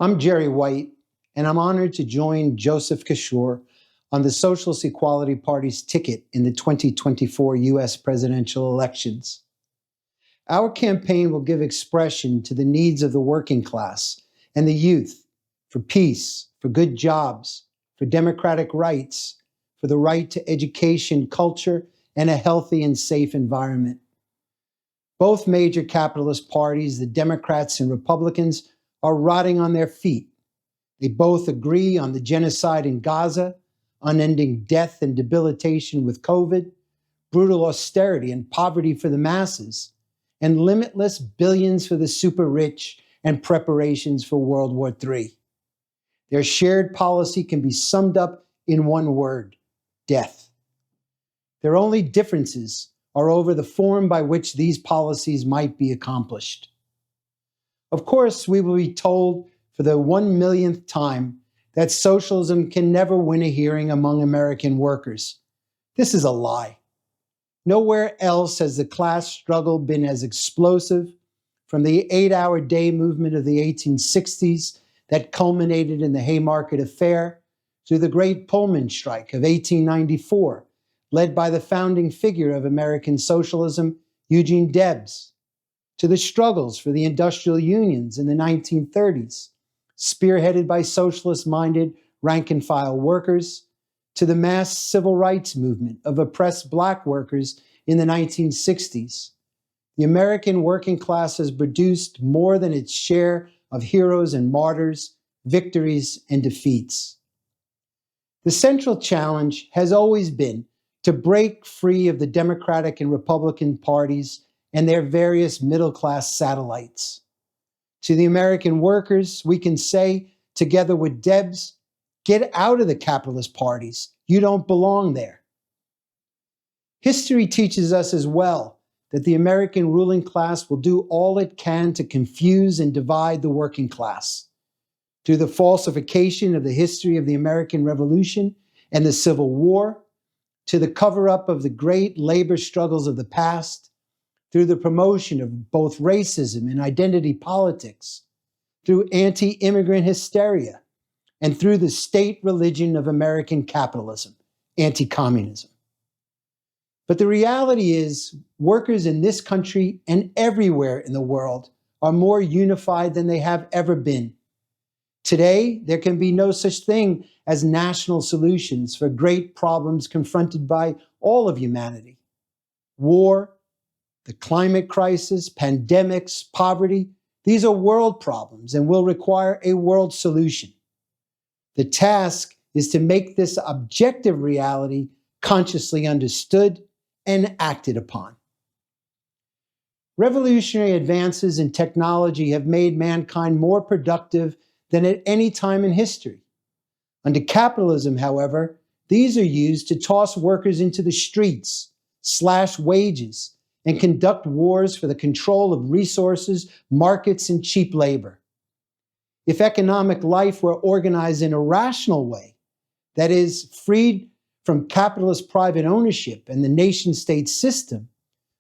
I'm Jerry White, and I'm honored to join Joseph Kishore on the Socialist Equality Party's ticket in the 2024 U.S. presidential elections. Our campaign will give expression to the needs of the working class and the youth for peace, for good jobs, for democratic rights, for the right to education, culture, and a healthy and safe environment. Both major capitalist parties, the Democrats and Republicans, are rotting on their feet. They both agree on the genocide in Gaza, unending death and debilitation with COVID, brutal austerity and poverty for the masses, and limitless billions for the super rich and preparations for World War III. Their shared policy can be summed up in one word: death. Their only differences are over the form by which these policies might be accomplished. Of course, we will be told for the 1,000,000th time that socialism can never win a hearing among American workers. This is a lie. Nowhere else has the class struggle been as explosive, from the 8-hour day movement of the 1860s that culminated in the Haymarket Affair to the Great Pullman Strike of 1894, led by the founding figure of American socialism, Eugene Debs, to the struggles for the industrial unions in the 1930s, spearheaded by socialist-minded rank-and-file workers, to the mass civil rights movement of oppressed Black workers in the 1960s. The American working class has produced more than its share of heroes and martyrs, victories and defeats. The central challenge has always been to break free of the Democratic and Republican parties and their various middle-class satellites. To the American workers, we can say, together with Debs, get out of the capitalist parties. You don't belong there. History teaches us as well that the American ruling class will do all it can to confuse and divide the working class. Through the falsification of the history of the American Revolution and the Civil War, to the cover-up of the great labor struggles of the past, through the promotion of both racism and identity politics, through anti-immigrant hysteria, and through the state religion of American capitalism, anti-communism. But the reality is, workers in this country and everywhere in the world are more unified than they have ever been. Today, there can be no such thing as national solutions for great problems confronted by all of humanity. War, the climate crisis, pandemics, poverty, these are world problems and will require a world solution. The task is to make this objective reality consciously understood and acted upon. Revolutionary advances in technology have made mankind more productive than at any time in history. Under capitalism, however, these are used to toss workers into the streets, slash wages, and conduct wars for the control of resources, markets, and cheap labor. If economic life were organized in a rational way, that is, freed from capitalist private ownership and the nation-state system,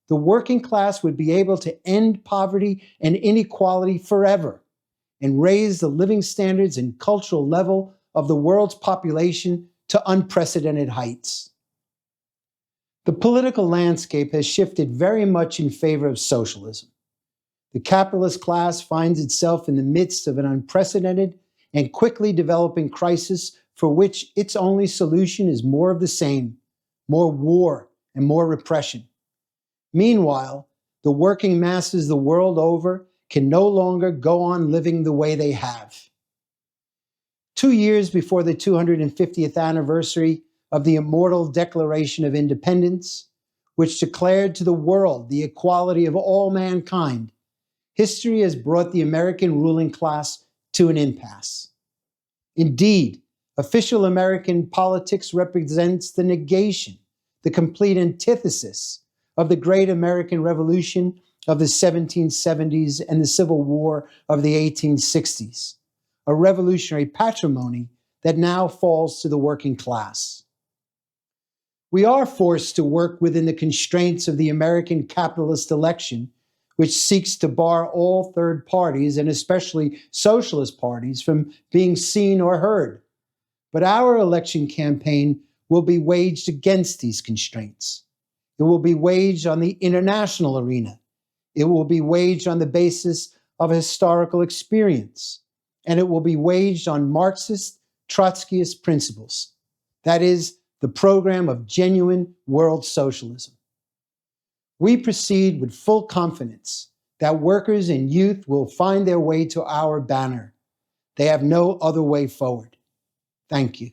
the working class would be able to end poverty and inequality forever and raise the living standards and cultural level of the world's population to unprecedented heights. The political landscape has shifted very much in favor of socialism. The capitalist class finds itself in the midst of an unprecedented and quickly developing crisis for which its only solution is more of the same, more war and more repression. Meanwhile, the working masses the world over can no longer go on living the way they have. 2 years before the 250th anniversary of the immortal Declaration of Independence, which declared to the world the equality of all mankind, history has brought the American ruling class to an impasse. Indeed, official American politics represents the negation, the complete antithesis of the great American Revolution of the 1770s and the Civil War of the 1860s, a revolutionary patrimony that now falls to the working class. We are forced to work within the constraints of the American capitalist election, which seeks to bar all third parties, and especially socialist parties, from being seen or heard. But our election campaign will be waged against these constraints. It will be waged on the international arena. It will be waged on the basis of historical experience. And it will be waged on Marxist, Trotskyist principles. That is, the program of genuine world socialism. We proceed with full confidence that workers and youth will find their way to our banner. They have no other way forward. Thank you.